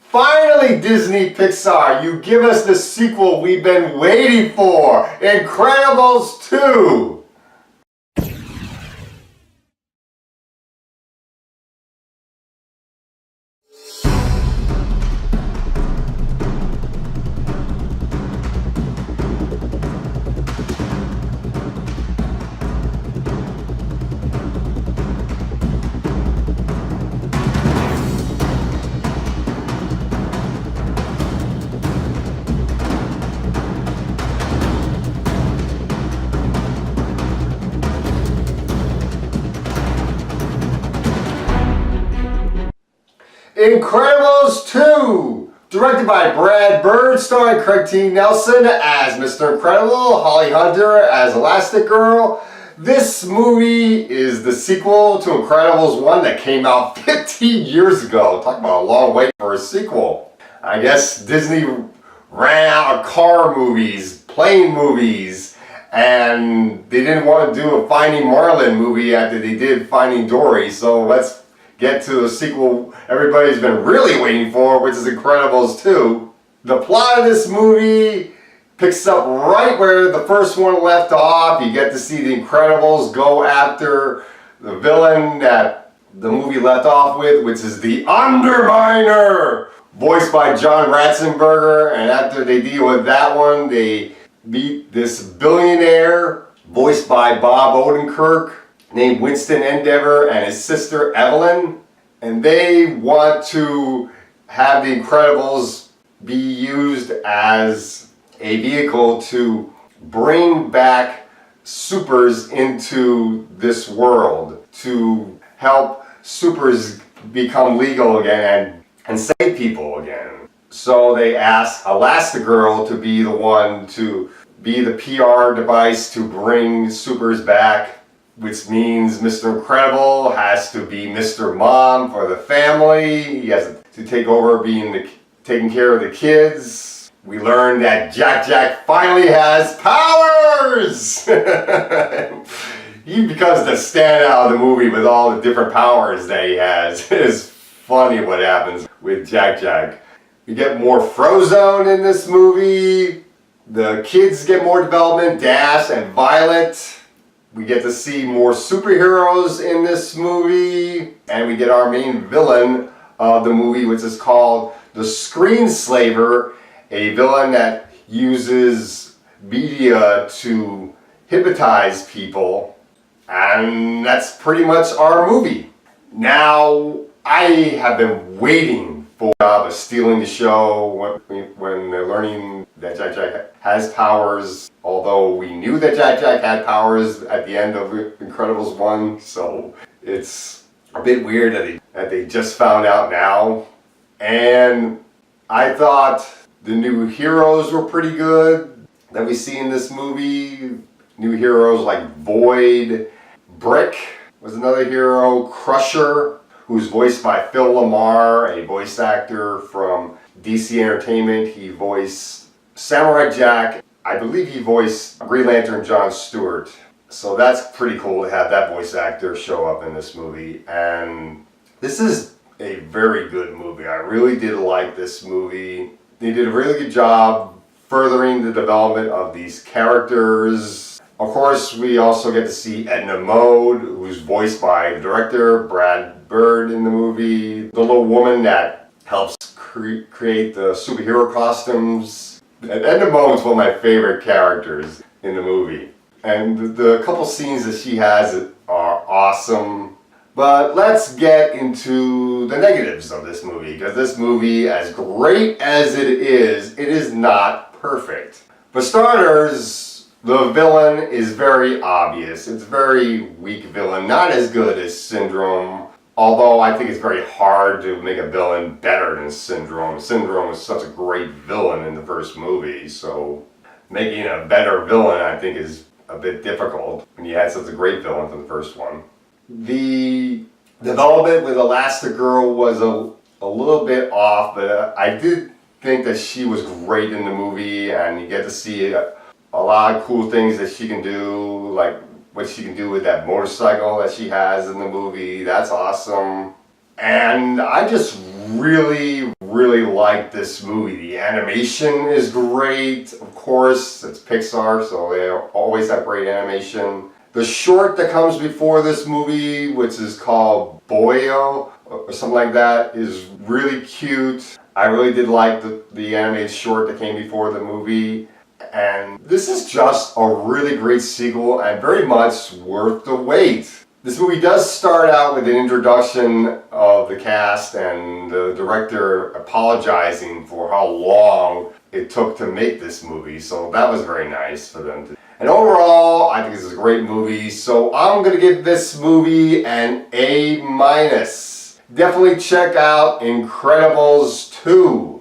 Finally, Disney Pixar, you give us the sequel we've been waiting for, Incredibles 2! Incredibles 2! Directed by Brad Bird, starring Craig T. Nelson as Mr. Incredible, Holly Hunter as Elastigirl. This movie is the sequel to Incredibles 1 that came out 15 years ago. Talk about a long wait for a sequel. I guess Disney ran out of car movies, plane movies, and they didn't want to do a Finding Marlin movie after they did Finding Dory, so let's get to the sequel everybody's been really waiting for, which is Incredibles 2. The plot of this movie picks up right where the first one left off. You get to see the Incredibles go after the villain that the movie left off with, which is the Underminer, voiced by John Ratzenberger. And after they deal with that one, they meet this billionaire, voiced by Bob Odenkirk, named Winston Endeavor, and his sister Evelyn. And they want to have the Incredibles be used as a vehicle to bring back supers into this world, to help supers become legal again and save people again. So they ask Elastigirl to be the one to be the PR device to bring supers back, which means Mr. Incredible has to be Mr. Mom for the family. He has to take over taking care of the kids. We learn that Jack finally has powers! He becomes the standout of the movie with all the different powers that he has. It is funny what happens with Jack. We get more Frozone in this movie. The kids get more development, Dash and Violet. We get to see more superheroes in this movie, and we get our main villain of the movie, which is called the Screenslaver, a villain that uses media to hypnotize people, and that's pretty much our movie. Now, I have been waiting for the job of stealing the show when they're learning that Jack has powers, although we knew that Jack had powers at the end of Incredibles 1, so it's a bit weird that they just found out now. And I thought the new heroes were pretty good that we see in this movie. New heroes like Void, Brick was another hero, Crusher, who's voiced by Phil LaMarr, a voice actor from DC Entertainment. He voiced Samurai Jack. I believe he voiced Green Lantern John Stewart. So that's pretty cool to have that voice actor show up in this movie. And this is a very good movie. I really did like this movie. They did a really good job furthering the development of these characters. Of course, we also get to see Edna Mode, who's voiced by the director, Brad Bird, in the movie. The little woman that helps create the superhero costumes. And Edna Mode is one of my favorite characters in the movie. And the couple scenes that she has are awesome. But let's get into the negatives of this movie, because this movie, as great as it is not perfect. For starters, the villain is very obvious. It's a very weak villain, not as good as Syndrome, although I think it's very hard to make a villain better than Syndrome. Syndrome was such a great villain in the first movie, so making a better villain, I think, is a bit difficult when you had such a great villain from the first one. The development with Elastigirl was a little bit off, but I did think that she was great in the movie, and you get to see a lot of cool things that she can do, like what she can do with that motorcycle that she has in the movie. That's awesome. And I just really really like this movie. The animation is great, of course, it's Pixar, so they always have great animation. The short that comes before this movie, which is called Boyo, or something like that, is really cute. I really did like the animated short that came before the movie. And this is just a really great sequel and very much worth the wait. This movie does start out with an introduction of the cast and the director apologizing for how long it took to make this movie, so that was very nice for them to. And overall, I think this is a great movie, so I'm going to give this movie an A-. Definitely check out Incredibles 2.